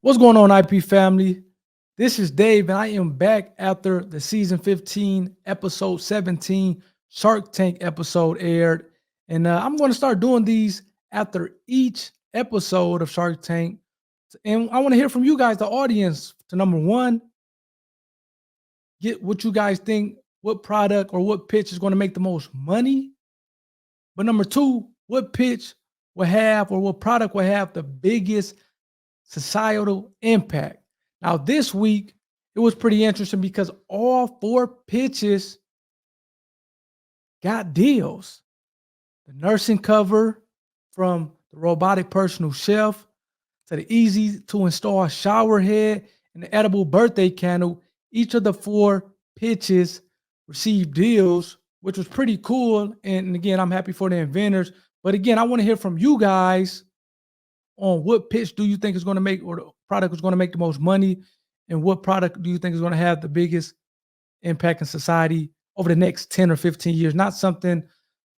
What's going on, IP family? This is Dave, and I am back after the season 15, episode 17 Shark Tank episode aired. And I'm going to start doing these after each episode of Shark Tank. And I want to hear from you guys, the audience, to number one, get what you guys think, what product or what pitch is going to make the most money. But number two, what pitch will have or what product will have the biggest societal impact. Now, this week, it was pretty interesting because all four pitches got deals. The nursing cover from the robotic personal chef to the easy to install shower head and the edible birthday candle. Each of the four pitches received deals, which was pretty cool. And again, I'm happy for the inventors. But again, I want to hear from you guys on what pitch do you think is going to make, or the product is going to make the most money, and what product do you think is going to have the biggest impact in society over the next 10 or 15 years? Not something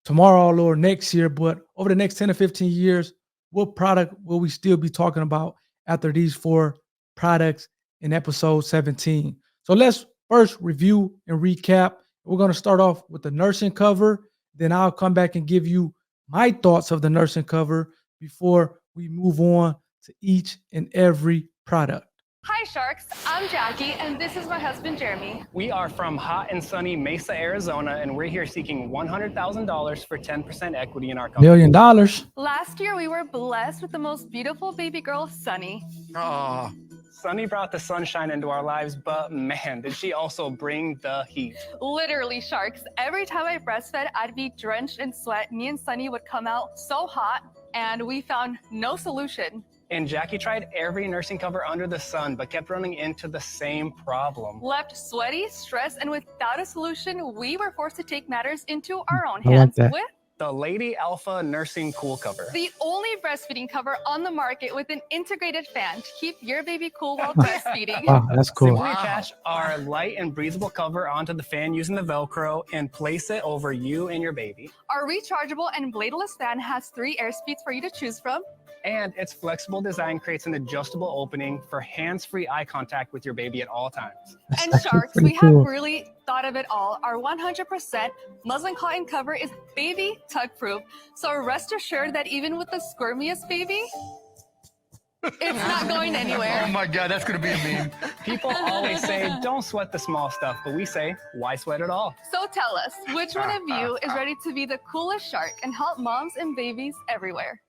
tomorrow or next year, but over the next 10 or 15 years, what product will we still be talking about after these four products in episode 17? So let's first review and recap. We're going to start off with the nursing cover. Then I'll come back and give you my thoughts of the nursing cover before we move on to each and every product. Hi Sharks, I'm Jackie and this is my husband Jeremy. We are from hot and sunny Mesa, Arizona, and we're here seeking $100,000 for 10% equity in our company. $1 million. Last year we were blessed with the most beautiful baby girl, Sunny. Aw. Sunny brought the sunshine into our lives, but man, did she also bring the heat. Literally, Sharks, every time I breastfed, I'd be drenched in sweat. Me and Sunny would come out so hot, and we found no solution. And Jackie tried every nursing cover under the sun, but kept running into the same problem. Left sweaty, stressed, and without a solution, we were forced to take matters into our own I like hands that. with The Lady Alpha Nursing Cool Cover. the only breastfeeding cover on the market with an integrated fan to keep your baby cool while breastfeeding. Wow, that's cool. Simply attach our light and breathable cover onto the fan using the Velcro and place it over you and your baby. Our rechargeable and bladeless fan has 3 air speeds for you to choose from. And its flexible design creates an adjustable opening for hands-free eye contact with your baby at all times. And That's Sharks, pretty we have cool. really thought of it all. Our 100% muslin cotton cover is baby tug proof. So rest assured that even with the squirmiest baby, it's not going Oh anywhere. my God, that's gonna be a meme. People always say, don't sweat the small stuff, but we say, why sweat at all? So tell us, which one of you is ready to be the coolest shark and help moms and babies everywhere?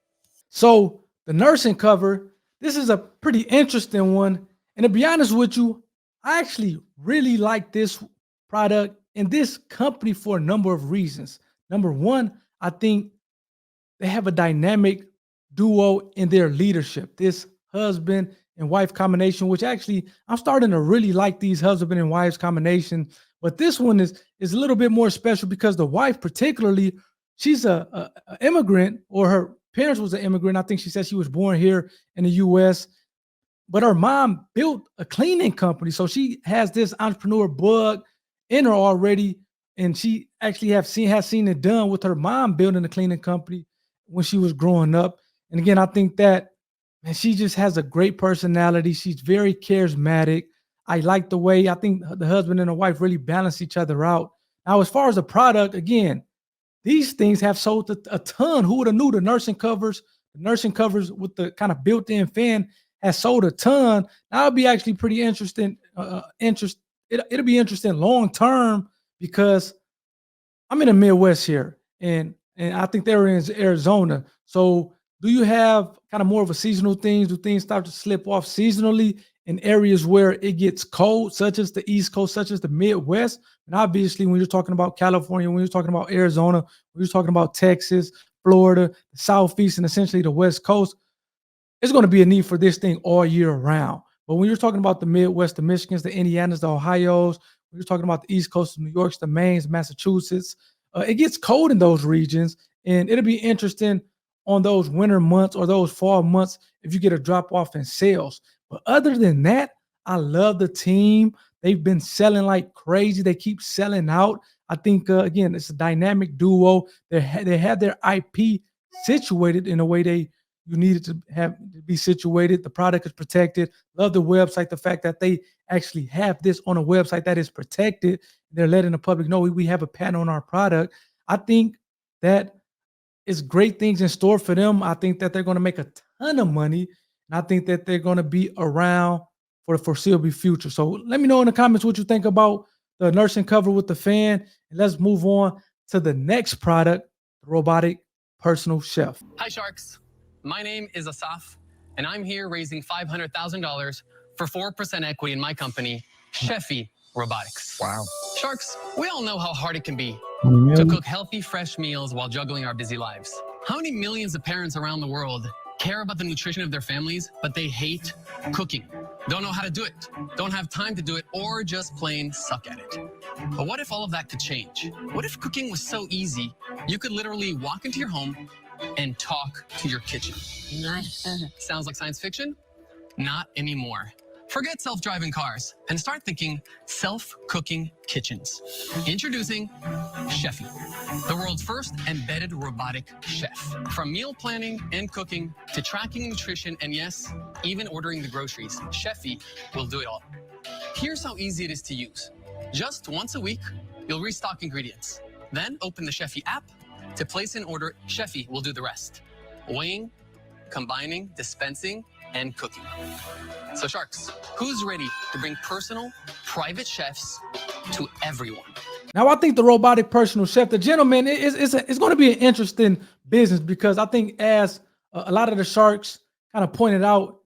So the nursing cover, this is a pretty interesting one. And to be honest with you, I actually really like this product and this company for a number of reasons. Number one, I think they have a dynamic duo in their leadership. This husband and wife combination, which actually I'm starting to really like these husband and wives combination. But this one is a little bit more special because the wife, particularly, she's a immigrant, or her parents was an immigrant. I think she said she was born here in the U.S., but her mom built a cleaning company. So she has this entrepreneur bug in her already. And she actually has seen it done with her mom building a cleaning company when she was growing up. And again, I think that, man, she just has a great personality. She's very charismatic. I like the way, I think the husband and the wife really balance each other out. Now, as far as the product, again, these things have sold a ton. Who would have knew the nursing covers with the kind of built-in fan has sold a ton. That'll be actually pretty interesting. It'll be interesting long term because I'm in the Midwest here, and I think they're in Arizona. So do you have kind of more of a seasonal things? Do things start to slip off seasonally in areas where it gets cold, such as the East Coast, such as the Midwest? And obviously, when you're talking about California, when you're talking about Arizona, when you're talking about Texas, Florida, the Southeast, and essentially the West Coast, it's going to be a need for this thing all year round. But when you're talking about the Midwest, the Michigans, the Indianas, the Ohios, when you're talking about the East Coast, the New Yorks, the Maines, Massachusetts, it gets cold in those regions. And it'll be interesting on those winter months or those fall months if you get a drop off in sales. But other than that, I love the team. They've been selling like crazy. They keep selling out. I think, again, it's a dynamic duo. They have their IP situated in a way they you need it to be situated. The product is protected. Love the website. The fact that they actually have this on a website that is protected. They're letting the public know we have a patent on our product. I think that is great things in store for them. I think that they're going to make a ton of money, and I think that they're going to be around for the foreseeable future. So let me know in the comments what you think about the nursing cover with the fan, and let's move on to the next product, the robotic personal chef. Hi, Sharks. My name is Asaf, and I'm here raising $500,000 for 4% equity in my company, Chefy Robotics. Wow. Sharks, we all know how hard it can be Mm-hmm. to cook healthy, fresh meals while juggling our busy lives. How many millions of parents around the world care about the nutrition of their families, but they hate cooking, don't know how to do it, don't have time to do it, or just plain suck at it? But what if all of that could change? What if cooking was so easy, you could literally walk into your home and talk to your kitchen? Nice. Sounds like science fiction? Not anymore. Forget self-driving cars and start thinking self-cooking kitchens. Introducing Chefy, the world's first embedded robotic chef. From meal planning and cooking to tracking nutrition and yes, even ordering the groceries, Chefy will do it all. Here's how easy it is to use. Just once a week, you'll restock ingredients. Then open the Chefy app to place an order. Chefy will do the rest. Weighing, combining, dispensing, and cooking. So Sharks, who's ready to bring personal, private chefs to everyone? Now, I think the robotic personal chef, the gentleman, it's going to be an interesting business because I think as a lot of the Sharks kind of pointed out,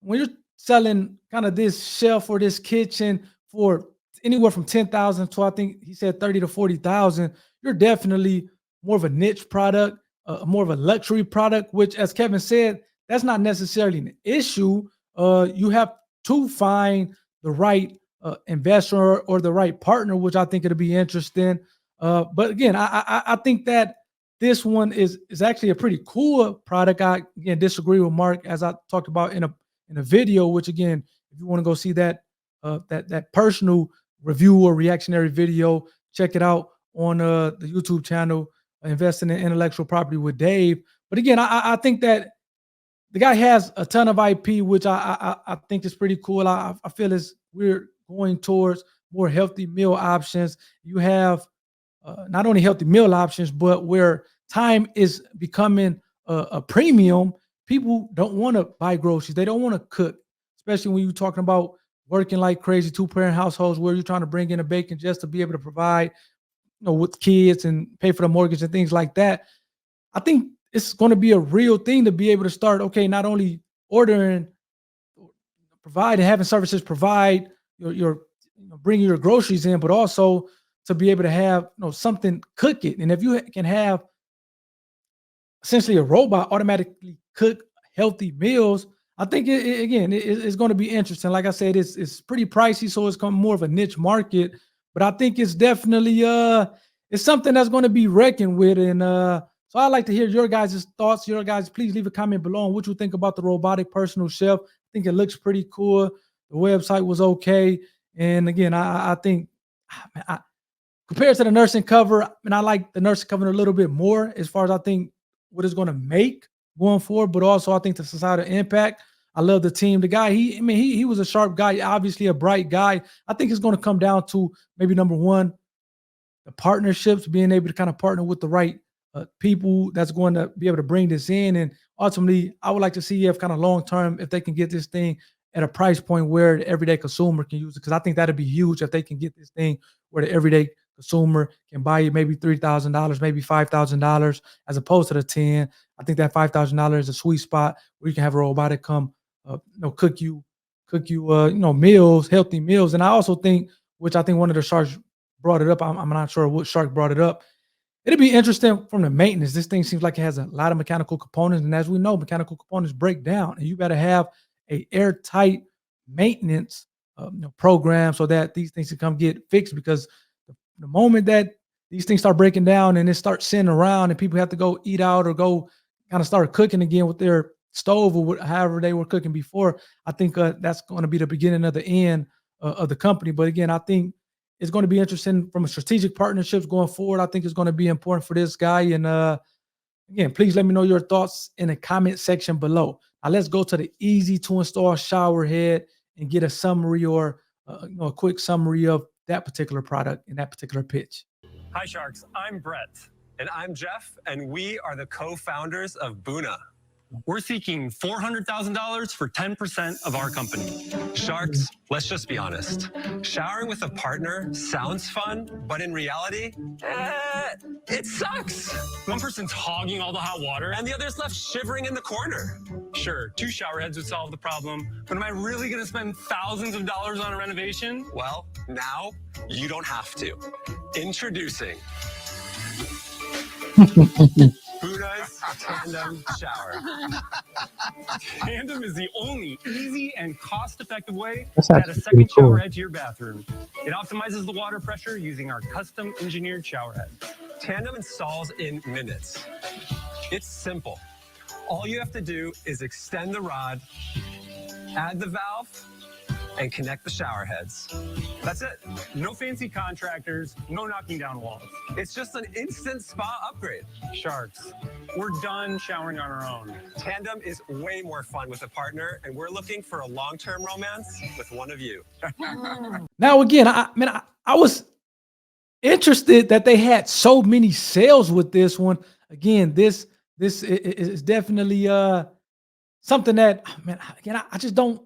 when you're selling kind of this chef or this kitchen for anywhere from 10,000 to I think he said 30 to 40,000, you're definitely more of a niche product, more of a luxury product, which as Kevin said, that's not necessarily an issue. You have to find the right investor or the right partner, which I think it'll be interesting. But again, I think that this one is actually a pretty cool product. I again disagree with Mark as I talked about in a video. Which again, if you want to go see that that personal review or reactionary video, check it out on the YouTube channel, Investing in Intellectual Property with Dave. But again, I think that the guy has a ton of IP, which I think is pretty cool. I feel as we're going towards more healthy meal options. You have not only healthy meal options, but where time is becoming a premium, people don't want to buy groceries. They don't want to cook, especially when you're talking about working like crazy, two-parent households where you're trying to bring in a bacon just to be able to provide, with kids and pay for the mortgage and things like that. I think it's going to be a real thing to be able to start, okay, not only ordering, provide and having services provide your bringing your groceries in, but also to be able to have, something cook it. And if you can have essentially a robot automatically cook healthy meals, I think it's going to be interesting. Like I said, it's pretty pricey, so it's more of a niche market, but I think it's definitely it's something that's going to be reckoned with. And so I'd like to hear your guys' thoughts. Your guys, please leave a comment below on what you think about the robotic personal chef. I think it looks pretty cool. The website was okay. And again, I think compared to the nursing cover, I like the nursing cover a little bit more as far as I think what it's going to make going forward, but also I think the societal impact. I love the team. The guy, he was a sharp guy, obviously a bright guy. I think it's going to come down to maybe number one, the partnerships, being able to kind of partner with the right people that's going to be able to bring this in. And ultimately, I would like to see if kind of long-term, if they can get this thing at a price point where the everyday consumer can use it. Because I think that'd be huge if they can get this thing where the everyday consumer can buy it maybe $3,000, maybe $5,000 as opposed to the 10. I think that $5,000 is a sweet spot where you can have a robotic come, cook you, meals, healthy meals. And I also think, which I think one of the Sharks brought it up. I'm not sure what Shark brought it up. It'll be interesting from the maintenance. This thing seems like it has a lot of mechanical components. And as we know, mechanical components break down, and you got to have a airtight maintenance program so that these things can come get fixed, because the moment that these things start breaking down and it starts sitting around and people have to go eat out or go kind of start cooking again with their stove or however they were cooking before, I think that's going to be the beginning of the end of the company. But again, I think it's going to be interesting from a strategic partnerships going forward. I think it's going to be important for this guy. And Again, please let me know your thoughts in the comment section below. Now let's go to the easy to install shower head and get a summary or a quick summary of that particular product in that particular pitch. Hi, Sharks. I'm Brett. And I'm Jeff, and we are the co-founders of Buna. We're seeking $400,000 for 10% of our company. Sharks, let's just be honest. Showering with a partner sounds fun, but in reality, it sucks. One person's hogging all the hot water. And the other's left shivering in the corner. Sure, 2 shower heads would solve the problem, but am I really going to spend thousands of dollars on a renovation? Well, now you don't have to. Introducing Buna's Tandem Shower. Tandem is the only easy and cost-effective way That's to add a actually second pretty cool. shower head to your bathroom. It optimizes the water pressure using our custom engineered shower head. Tandem installs in minutes. It's simple. All you have to do is extend the rod, add the valve, and connect the shower heads. That's it. No fancy contractors, no knocking down walls. It's just an instant spa upgrade. Sharks, we're done showering on our own. Tandem is way more fun with a partner, and we're looking for a long-term romance with one of you. Now, again, I was interested that they had so many sales with this one. Again, this is definitely something that, again, I just don't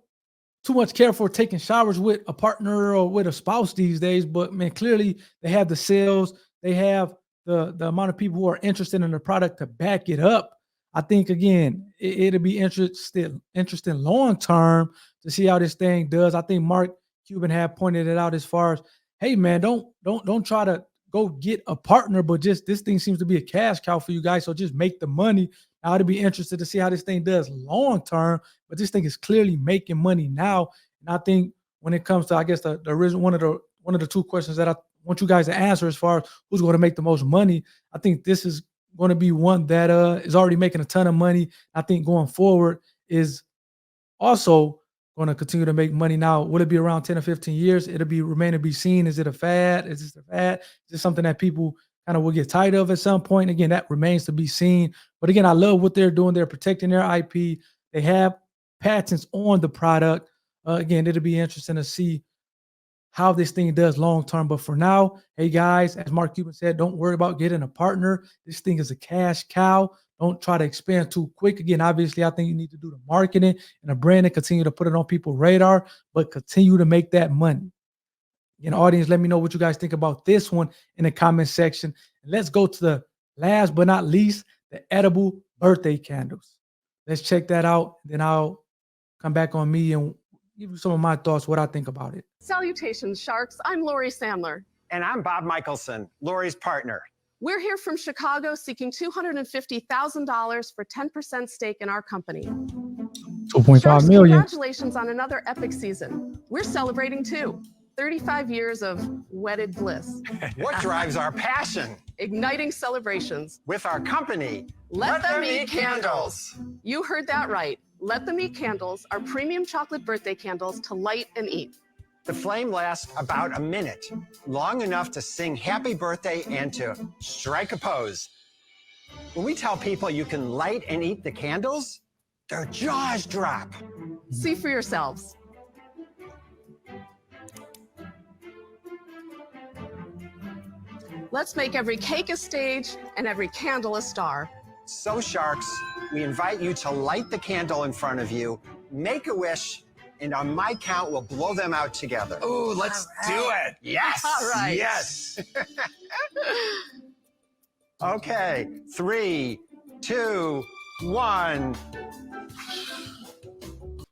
too much care for taking showers with a partner or with a spouse these days. But man, clearly they have the sales, they have the amount of people who are interested in the product to back it up. I think again, it'll be interesting long term to see how this thing does. I think Mark Cuban had pointed it out as far as, hey man, don't try to go get a partner, but just this thing seems to be a cash cow for you guys. So just make the money. I'd be interested to see how this thing does long term, but this thing is clearly making money now. And I think when it comes to, I guess the original one of the 2 questions that I want you guys to answer as far as who's going to make the most money, I think this is going to be one that is already making a ton of money. I think going forward is also going to continue to make money. Now, will it be around 10 or 15 years? It'll remain to be seen. Is it a fad? Is this a fad? Is this something that people kind of will get tired of at some point? Again, that remains to be seen. But again, I love what they're doing. They're protecting their IP. They have patents on the product. Again, it'll be interesting to see how this thing does long term. But for now, hey guys, as Mark Cuban said, don't worry about getting a partner. This thing is a cash cow. Don't try to expand too quick. Again, obviously, I think you need to do the marketing and the brand and continue to put it on people's radar, but continue to make that money. Audience, let me know what you guys think about this one in the comment section. And let's go to the last but not least, the edible birthday candles. Let's check that out. Then I'll come back on me and give you some of my thoughts, what I think about it. Salutations, Sharks. I'm Lori Sandler. And I'm Bob Michelson, Lori's partner. We're here from Chicago seeking $250,000 for 10% stake in our company. 2.5 Sharks, million. congratulations on another epic season. We're celebrating too. 35 years of wedded bliss. What drives our passion? Igniting celebrations. With our company, Let Them Eat Candles. You heard that right. Let Them Eat Candles are premium chocolate birthday candles to light and eat. The flame lasts about a minute, long enough to sing happy birthday and to strike a pose. When we tell people you can light and eat the candles, their jaws drop. See for yourselves. Let's make every cake a stage and every candle a star. So, Sharks, we invite you to light the candle in front of you, make a wish, and on my count, we'll blow them out together. Ooh, let's do it. Yes. All right. Yes. Okay. 3, 2, 1.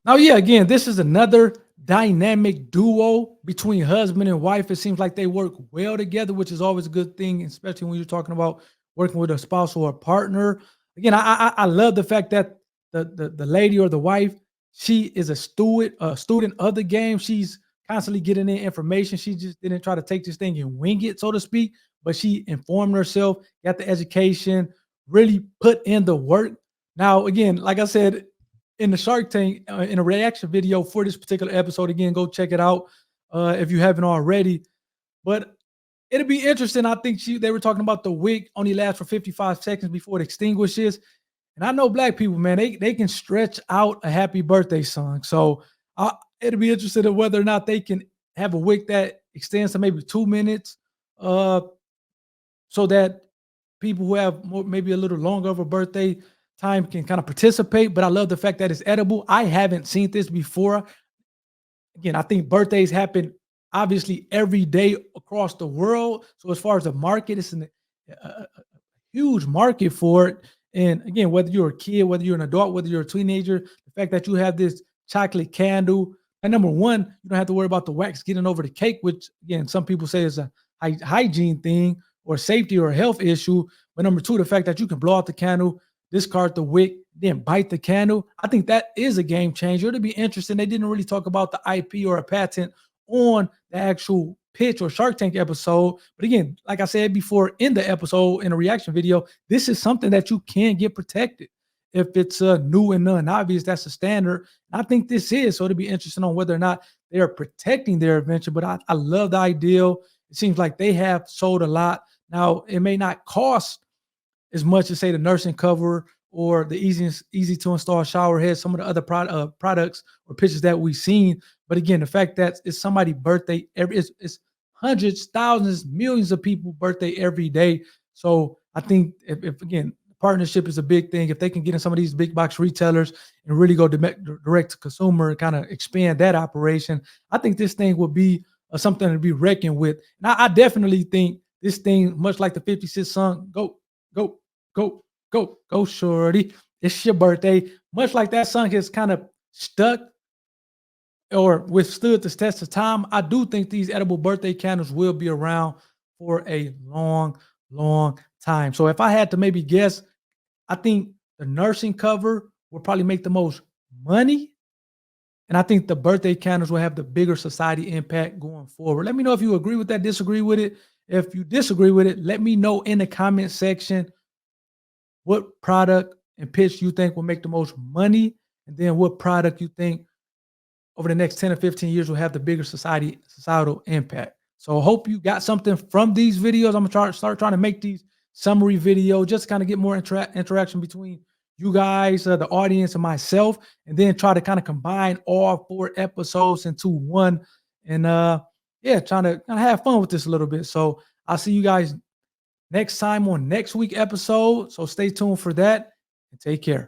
Now, yeah, again, this is another dynamic duo between husband and wife. It seems like they work well together, which is always a good thing, especially when you're talking about working with a spouse or a partner. Again, I love the fact that the lady or the wife, she is a student of the game. She's constantly getting in information. She just didn't try to take this thing and wing it, so to speak, but she informed herself, got the education, really put in the work. Now, again, like I said, in the Shark Tank, in a reaction video for this particular episode, again, go check it out if you haven't already. But it'll be interesting. I think they were talking about the wick only lasts for 55 seconds before it extinguishes. And I know black people, man, they can stretch out a happy birthday song. So it'll be interesting in whether or not they can have a wick that extends to maybe 2 minutes, so that people who have maybe a little longer of a birthday time can kind of participate. But I love the fact that it's edible. I haven't seen this before. Again, I think birthdays happen obviously every day across the world. So as far as the market, it's a huge market for it. And again, whether you're a kid, whether you're an adult, whether you're a teenager, the fact that you have this chocolate candle, and number one, you don't have to worry about the wax getting over the cake, which again, some people say is a hygiene thing or safety or a health issue. But number two, the fact that you can blow out the candle, discard the wick, then bite the candle. I think that is a game changer. It'll be interesting. They didn't really talk about the IP or a patent on the actual pitch or Shark Tank episode. But again, like I said before in the episode, in a reaction video, this is something that you can get protected. If it's new and non-obvious, that's the standard. I think this is. So it'll be interesting on whether or not they are protecting their invention. But I love the ideal. It seems like they have sold a lot. Now, it may not cost as much as, say, the nursing cover or the easy to install shower head, some of the other products or pitches that we've seen. But again, the fact that it's somebody's birthday, it's hundreds, thousands, millions of people's birthday every day. So I think if again, partnership is a big thing. If they can get in some of these big box retailers and really go direct to consumer and kind of expand that operation, I think this thing would be something to be reckoned with. And I definitely think this thing, much like the 50 Cent song, go, shorty, it's your birthday. Much like that song has kind of stuck or withstood the test of time, I do think these edible birthday candles will be around for a long, long time. So if I had to maybe guess, I think the nursing cover will probably make the most money. And I think the birthday candles will have the bigger society impact going forward. Let me know if you agree with that, disagree with it. If you disagree with it, let me know in the comment section what product and pitch you think will make the most money, and then what product you think over the next 10 or 15 years will have the bigger societal impact. So I hope you got something from these videos. I'm gonna start trying to make these summary videos, just kind of get more interaction between you guys, the audience, and myself, and then try to kind of combine all 4 episodes into one. And yeah, trying to kind of have fun with this a little bit. So I'll see you guys next time on next week's episode. So stay tuned for that and take care.